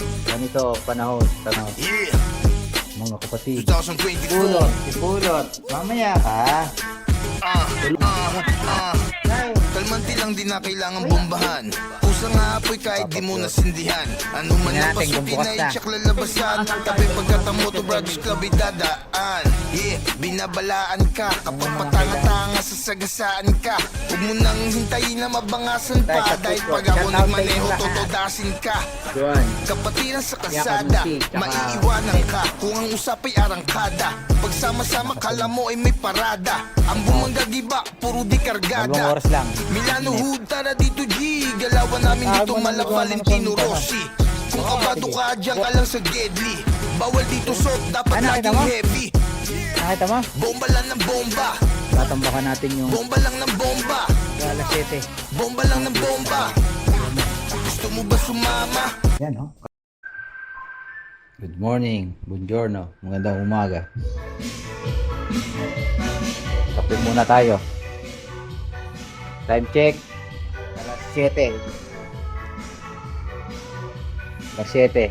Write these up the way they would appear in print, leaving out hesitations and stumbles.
Ganito panahon. Yeah, Mga kapatid. 2024. Sipulot. Mamaya ka. Kalmanti lang din na kailangan bombahan. Pusa nga apoy kahit di mo nasindihan. Ano man Tingnan ang natin kung pasukin bukas na na. i-check lalabasan. Tabi pagkatamo to Brothers Club ay dadaan. Yeah, binabalaan ka kapag patanga-tanga sa sagasaan ka. Huwag mo nang hintayin na mabangasan pa. Dahil pag ako nagmaneho totodasin ka. Doon. Kapatiran sa kasada, maiiwanan ka kung ang usapay arangkada. Pagsama-sama kala mo ay may parada. Ang bumangga giba, puro di Dalawang kargada. oras lang. Milano Hood, tara dito G. Galawan namin dito mala Valentino Rossi. Kung kabado ka, dyan ka lang sa Gedli. Bawal dito soft, dapat Nakita laging mo? heavy. Nakita mo? Bomba lang ng bomba. Tatambakan natin yung Bomba lang ng bomba. alas 7. Bomba lang ng bomba. Gusto mo ba sumama? Yan, oh. Good morning, buongiorno, magandang umaga. Kape muna tayo. Time check. Alas 7. Alas 7.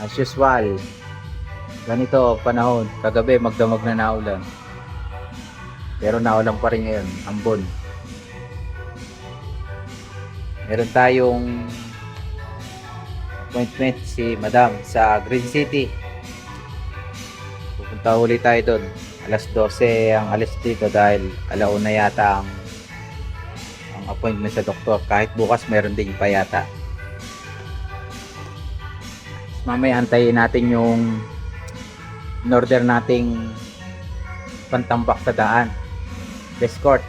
As usual. Ganito panahon. Kagabi magdamag na naulan. Pero naulan pa rin ngayon. Ambon. Meron tayong appointment si Madam sa Green City. Pupunta ulit tayo doon. Alas 12 ang alis dito dahil alauna yata ang appointment sa doktor. Kahit bukas meron din pa yata. Mamaya antayin natin yung in-order nating pantambak sa daan. Escort.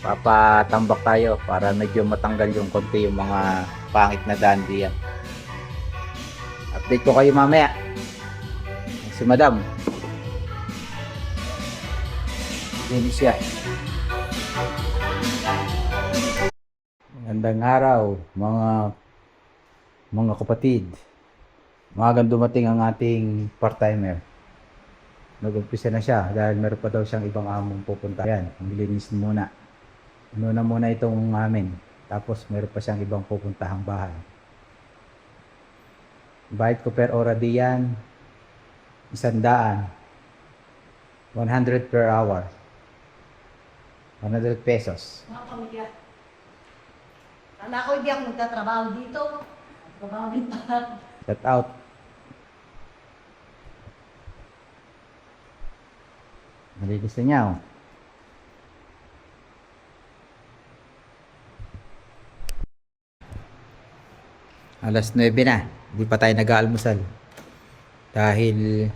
Papatambak tayo para medyo matanggal yung konti yung mga pangit na daan diyan. Update ko kayo mamaya. Si Madam. Yan siya. Magandang araw mga kapatid. Maagang dumating ang ating part-timer. Nag-umpisa na siya dahil meron pa daw siyang ibang among pupunta. Yan, maglilinis muna. Una muna itong amin. Tapos meron pa siyang ibang pupuntahang bahay. Bayad ko per hora diyan 100. 100 per hour. 100 pesos. Mga pamilya. Kala ko hindi ako nagtatrabaho dito. Trabaho dito. Shout out. Malinis na niya, oh. Alas 9 na. Hindi pa tayo nag-aalmusal. Dahil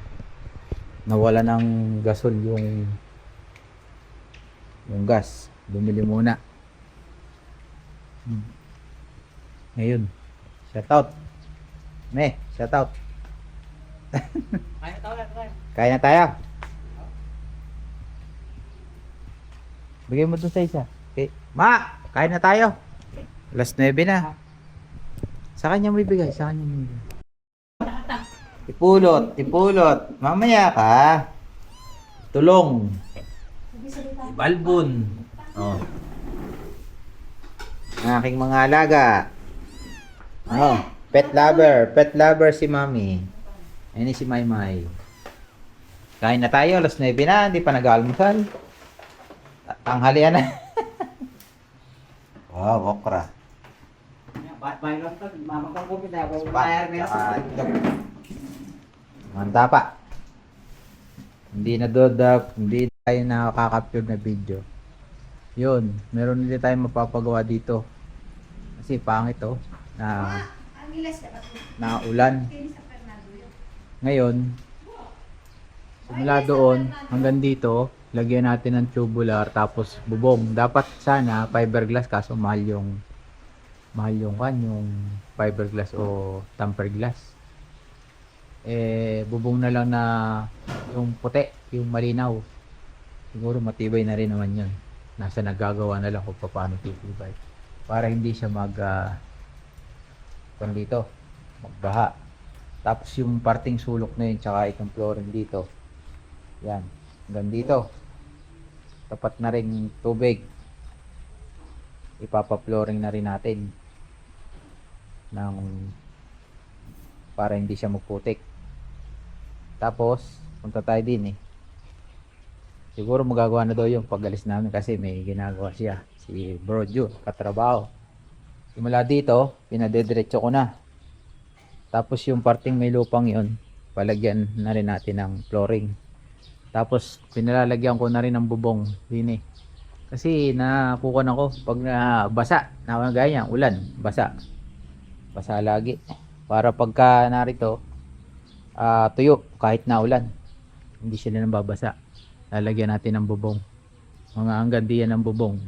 nawala ng gasol yung gas. Bumili muna. Ngayon. Shout out. Shout out. Kaya na tayo. Bigay mo dun sa isa. Okay. Ma! Kain na tayo. Alas 9 na. Sa kanya mo ibigay. Sa kanya mo ibigay. Ipulot. Mamaya ka. Tulong. Balbon. Oh. Ang aking mga alaga. Oh. Pet lover si Mami. Ayun si Maymay. Kain na tayo. Alas 9 na. Hindi pa nag-almusal. Tanghalian na. Wow, okra. Manta pa. Hindi tayo nakaka-capture na video. Yun, meron din tayo mapapagawa dito. Kasi pangit oh, na ulan. Ngayon, simula doon hanggang dito, lagyan natin ng tubular tapos bubong. Dapat sana fiberglass kaso mahal yung fiberglass o tempered glass. Bubong na lang na yung puti, yung malinaw. Siguro matibay na rin naman yun. Nasa nagagawa na lang kung paano titibay. Para hindi siya magbaha. Tapos yung parting sulok na yun, tsaka itong flooring dito. Yan, hanggang dito. Tapat na rin tubig. Ipapa-flooring na rin natin ng para hindi siya magputik. Tapos punta tayo din eh. Siguro magagawa na daw yung pag-alis namin kasi may ginagawa siya. Si Bro Ju, katrabaho. Simula dito, pinadediretso ko na. Tapos yung parting may lupang yon, palagyan na rin natin ng flooring. Tapos pinalalagyan ko na rin ng bubong din eh. Kasi nakukuha ako pag basa, gaya ulan, basa. Basa lagi. Para pagka narito, tuyo kahit na ulan. Hindi sila nababasa. Lalagyan natin ng bubong. Mga hanggang diyan ng bubong.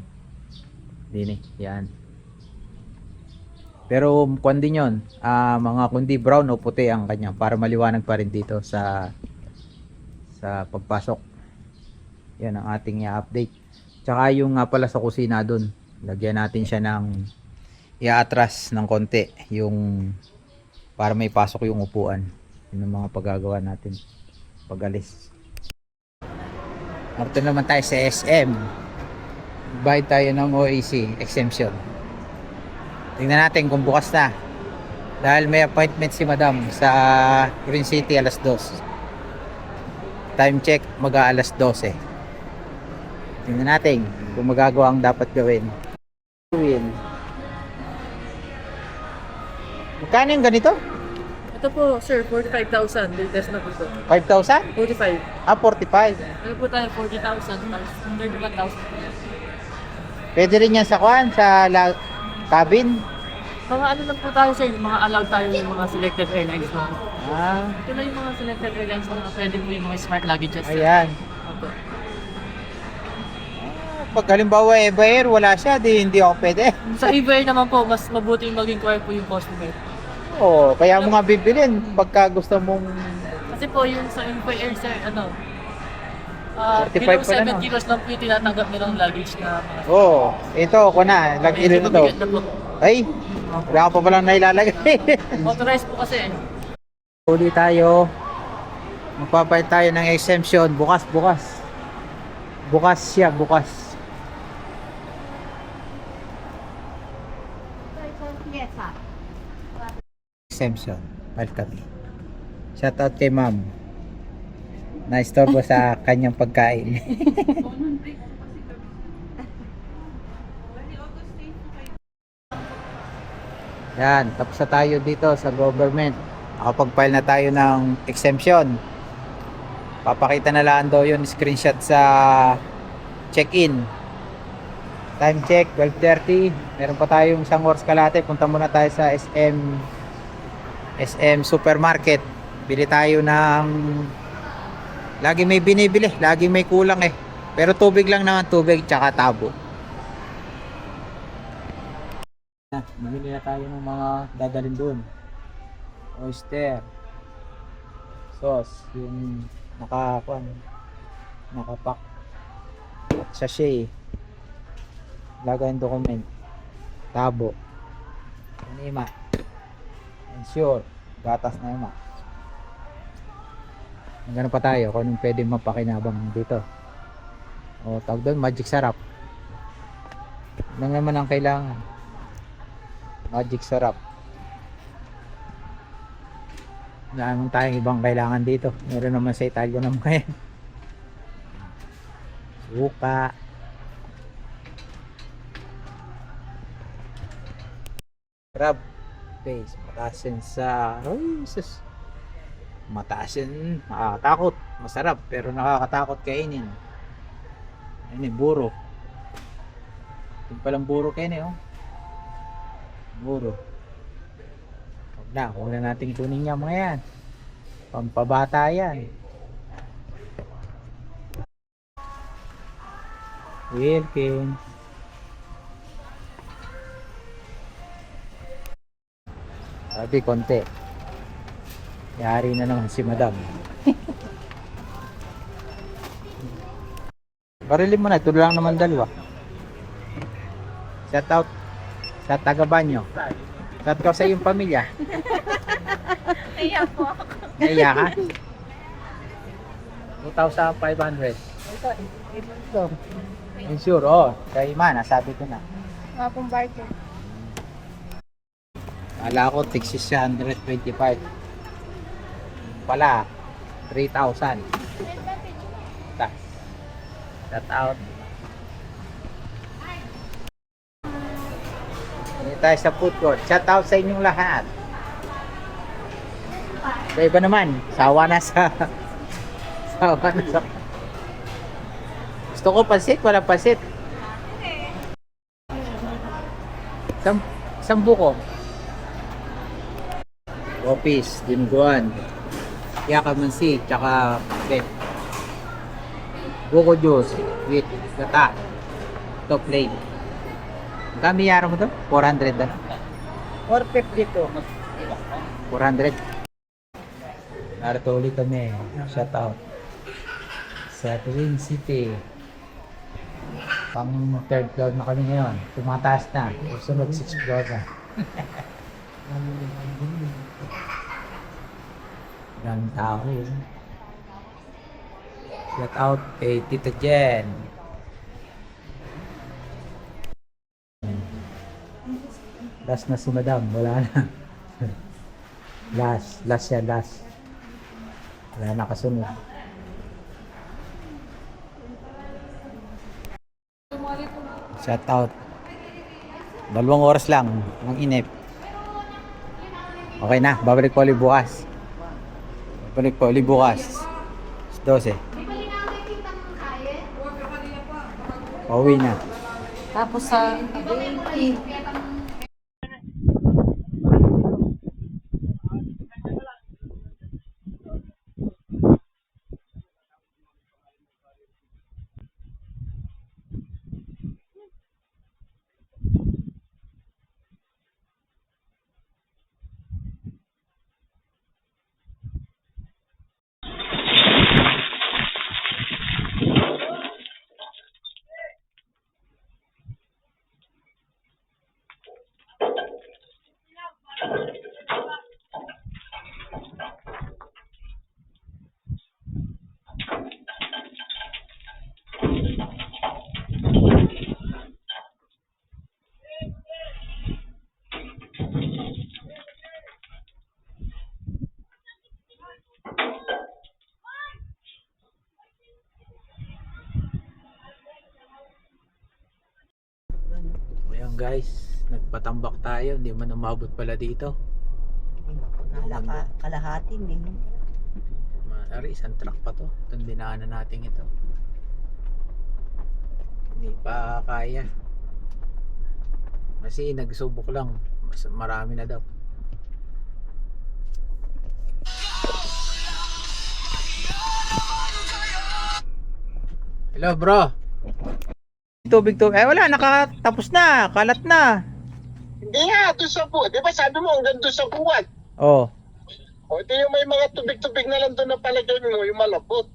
Din eh, yan. Pero kung din yun, mga kundi brown o puti ang kanya para maliwanag pa rin dito sa pagpasok. Yan ang ating i-update. Tsaka yung nga pala sa kusina dun, lagyan natin siya ng i-atras ng konti yung para may pasok yung upuan. Yun ang mga paggagawa natin pag alis. Marito naman tayo sa SM. Bayad tayo ng OAC exemption. Tingnan natin kung bukas na. Dahil may appointment si Madam sa Green City alas 2. Time check mag-aalas 12. Tingnan natin kung magagawa ang dapat gawin. Magkano yung ganito? Ito po, sir, 45,000. Latest na po ito. 5,000? 45. 45. Ano po tayo, 40,000. 31,000. Pwede rin yan sa kuan, sa cabin. Mga ano lang po tayo, sir, mga allowed tayo yung mga selected airlines mo. Ah, Ito na yung mga selected airlines na pwede po yung mga smart luggages. sir. ayan. Opo. Pag halimbawa Evair, wala siya, hindi ako pwede. Sa Evair naman po, mas mabuti yung mag-inquire po yung customer. Oo, kaya mo nga bibilin pagka gusto mong Kasi po yung sa Evair, sir, ano, 45 below pa na, 7 no? kilos lang po yung tinatanggap nilang luggage na mga... Oo, ito ko na, lagi rin ito. mabigat na po. Ay, wala ko pa palang nailalagay. Authorized po kasi. Uli tayo. Magpapalit tayo ng exemption. Bukas. Bukas siya, bukas. Yes, ha? Exemption. Palit kami. Shout out kay ma'am. Na-store ko sa kanyang pagkain. Yan, tapos na tayo dito sa government. Nakapag-file na tayo ng exemption. Papakita na lang daw yun screenshot sa check-in. Time check 12:30. Meron pa tayong isang oras kalahati. Punta muna tayo sa SM Supermarket. Bili tayo ng lagi may binibili, lagi may kulang eh. Pero tubig lang naman, tubig tsaka tabo. Bumili na tayo ng mga dadalhin doon. Oyster, sauce, yung nakapak, sachet, lagay ng document, tabo, anima, ensure, gatas na ima. Ganun pa tayo kung anong pwede mapakinabang dito. O tawag doon, magic sarap. Ano naman ang kailangan? Magic sarap. Wala naman tayong ibang kailangan dito. Meron naman sa Italia naman kaya. Suka. Crab paste. Matasin sa... Ay, sus. Matasin. Nakakatakot. Masarap. Pero nakakatakot kainin. Ayun eh, buro. Yung palang buro kayo eh, oh. Buro. Huwag na natin kunin niya mga yan. Pampabata yan. Wilkins. Sabi konti. Yari na naman si Madam. Barilin mo na. Ito lang naman dalawa. Shout out sa taga Banyo. Shout out sa iyong pamilya. Naiya po ako. Naiya ka? 2,500. Ito. Insure, oh. Kay Mana, sabi ko na. Mga pong barter. Kala ko, tig 625. pala. 3,000. Shout out. Dito tayo sa food court. Shout out sa inyong lahat. Sa iba naman, sawa na sa gusto ko pasit, wala pasit. Isang buko. Office, dinuguan. Kaya kamansi, tsaka buko juice with gata. Top plate. Kami yara mo to? 400 na. 450 to. 400. Narito ulit kami. Shout out. Sa Twin City. Pang third floor na kami ngayon. Tumataas na. Sunod 6th floor na. Ilang tao. Shout out kay Tita Jen. Last na si Madam. Wala na. Last siya, last. Wala na kasunod. Shout out. 2 oras lang ang inip. Okay na, babalik po ulit bukas. It's 12. Pauwi na. Tapos sa 20. Ayan guys, nagpatambak tayo, hindi man umabot pala dito. Kalahati din. Ari, isang truck pa to. Itong dinaanan natin ito. Hindi pa kaya. Kasi nagsubok lang. Mas marami na daw. Hello bro. Tubig. Wala, nakatapos na. Kalat na. Hindi nga, doon sa buwan. Di ba sabi mo, hanggang doon sa buwan. Oh. O, di yung may mga tubig-tubig na lang doon na palagay mo, yung malapot.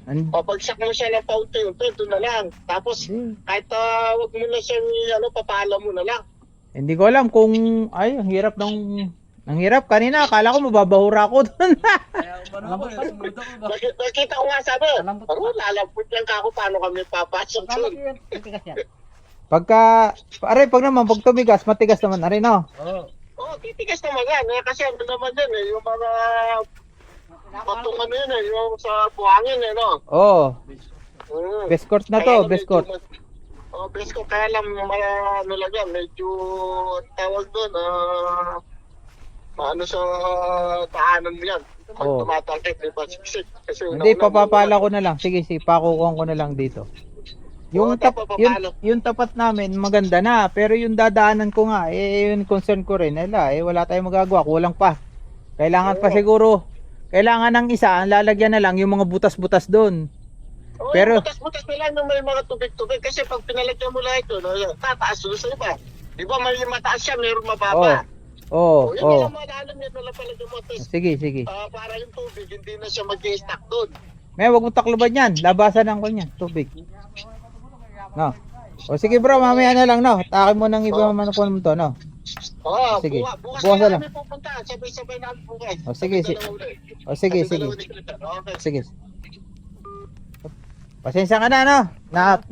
Papagsak mo siya ng paunti-unti, doon na lang. Tapos, kahit wag mo na siyang, papaalam mo na lang. Hindi ko alam kung, ay, ang hirap ang hirap. Kanina, akala ko mababahura ko doon. Nakita ko nga sabi, lalapot lang ka ako, paano kami papasok doon. Pag naman, pag tumigas, matigas naman na rin, no? Oo, titigas naman yan. Kasi ano naman yan yung mga patong ano yun yung sa buhangin no? Oo. Mm. Best court na to, best court. Oh, best court. Kaya lang, ano lang yan, medyo tawag doon, ano sa tahanan mo yan. Pag tumatalkit, di ba, siksik. Hindi, papapala ko na lang. Sige, pakukuhan ko na lang dito. Yung tapat namin maganda na, pero yung dadaanan ko nga yung concern ko rin, wala tayong magagawa, kulang pa. Kailangan pa siguro, kailangan ng isa, ang lalagyan na lang yung mga butas-butas doon. Pero butas-butas na lang may mga tubig-tubig kasi pag pinalagyan mo lang ito, tataas doon sa iba. Di ba may mataas siya, mayroon mababa. Oo. Yung malalim yan, wala palagyan mo. Sige. Para yung tubig, hindi na siya mag-i-stack doon. Wag mo takloban yan, labasan ang kanya, tubig. No. O sige bro, mamaya na lang, no. Takin mo ng iba mo to, no. Oo, sige. Bukas na na lang. kami pupunta, sabay-sabay namin bukas. O sige. Sige. Pasensya ka na, no.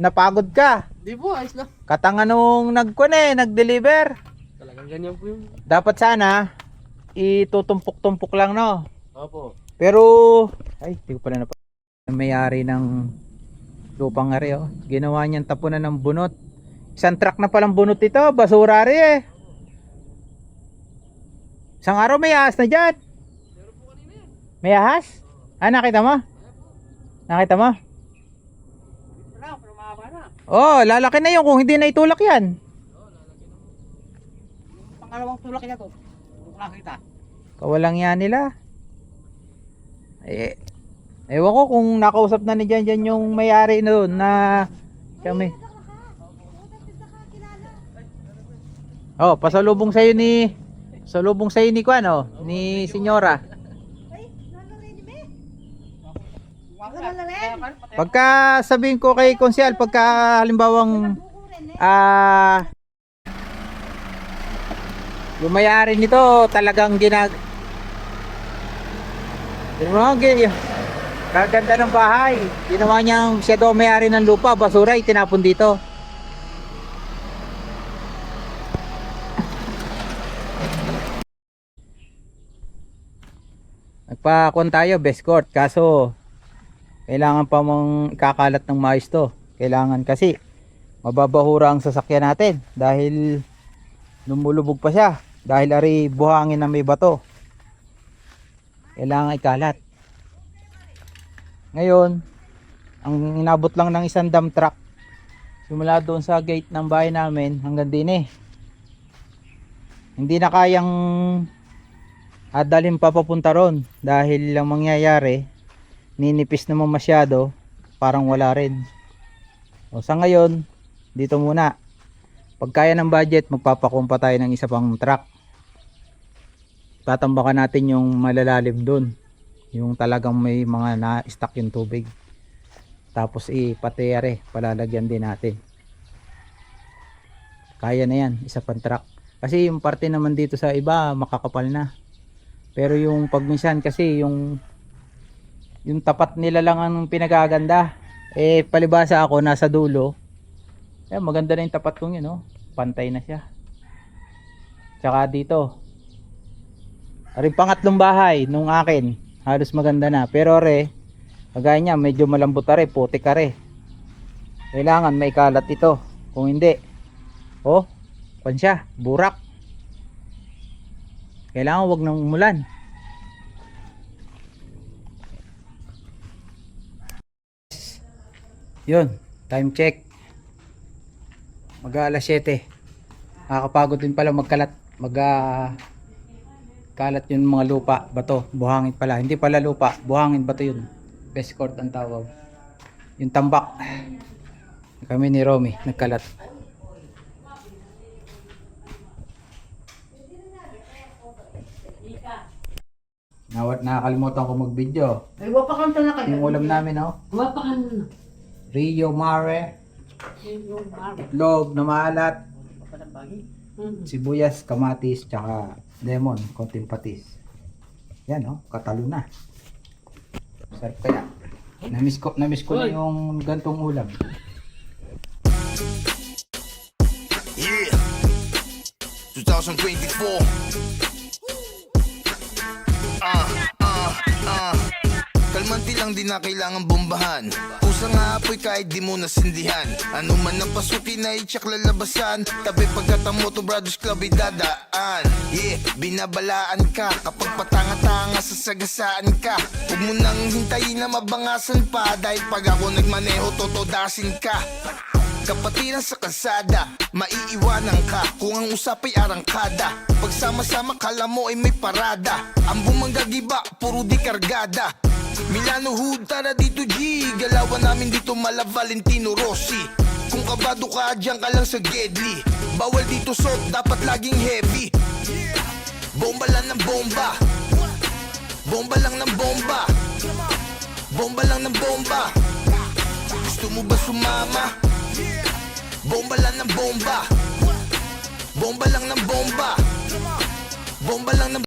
Napagod ka. Di po, ayos lang. Katanga nung nag-deliver. Talagang ganyan po yung... Dapat sana itutumpok-tumpok lang, no. Opo. Pero, ay, hindi ko pala may-ari ng lupang ari, oh. Ginawa niyang tapunan ng bunot. Isang truck na palang bunot ito, basura rin eh. Isang araw may ahas na dyan. May ahas? Ah, nakita mo? Nakita mo? Oh, lalaki na yun kung hindi na itulak yan. Pangalawang tulak niya to. Nakita. Kawalang yan nila. Ewan ko kung nakausap na ni Jan yung may-ari na doon na siya may... Oh, pasalubong sa'yo ni Kuano, ni Senyora. Ay, nalarin ni Me. Nalarin. Pagka sabihin ko kay Konsyal, pagka halimbawang yung may-ari nito talagang kaganda ng bahay. Ginawa niyang siya daw may-ari ng lupa, basura itinapon dito. Nagpa-kon tayo, best court, kaso kailangan pa mong ikakalat ng maayos to. Kailangan kasi mababahura ang sasakyan natin dahil lumulubog pa siya, dahil ari buhangin na may bato. Kailangan ikalat. Ngayon, ang inabot lang ng isang dump truck simula doon sa gate ng bahay namin hanggang din eh. Hindi na kayang adalhin pa papunta ron dahil lang mangyayari, ninipis naman masyado, parang wala rin. O sa ngayon, dito muna. Pag kaya ng budget, magpapakumpa tayo ng isa pang truck. Tatambakan natin yung malalalim doon, yung talagang may mga na-stock yung tubig. Tapos ipatiyare, palalagyan din natin. Kaya na yan, isa pang truck. Kasi yung parte naman dito sa iba makakapal na. Pero yung pagminsan kasi yung tapat nila lang ang pinagaganda. Eh palibasa ako nasa dulo. Eh maganda na yung tapat kong yun, no? Pantay na siya. Tsaka dito. Aring pangatlong bahay nung akin, halos maganda na. Pero re, kagaya niya medyo malambot are, putik are. Kailangan may kalat ito. Kung hindi, oh, pan siya, burak. Kailangan wag nang umulan. Yun, time check. Mag-aalas 7. Nakakapagod din pala magkalat. Kalat yun mga lupa, bato, buhangin pala. Hindi pala lupa, buhangin, bato yun. Best court ang tawag. Yung tambak. Kami ni Romy, nagkalat. Nakakalimutan ko mag-video. Ay, wapa kang talaga. Yung ulam namin, oh. Wapa kang na. Rio Mare, itlog na maalat, sibuyas, kamatis, tsaka lemon, konting patis. Yan, oh, katalo na. Sarap kaya. Namiss ko na yung gantong ulam. Yeah, 2024. Kalmanti lang di na kailangan bombahan. Pusa nga apoy kahit di mo nasindihan. Ano man ang pasukin na itsak lalabasan. Tabi pagkat ang Moto Brothers Club ay dadaan. Yeah, binabalaan ka kapag patanga-tanga sasagasaan ka. Huwag mo nang hintayin na mabangasan pa. Dahil pag ako nagmaneho totodasin ka. Kapatiran sa kalsada, maiiwanan ka kung ang usapay arangkada. Pagsama-sama kala mo ay may parada. Ang bumanggagiba, puro di kargada. Milano Hood, tara dito G. Galawan namin dito mala Valentino Rossi. Kung kabado ka, dyan ka lang sa Gedli. Bawal dito sot, dapat laging heavy. Bomba lang ng bomba. Bomba lang ng bomba. Bomba lang ng bomba. Gusto mo ba sumama? Bomba lang ng bomba. Bomba lang ng bomba. Bomba lang ng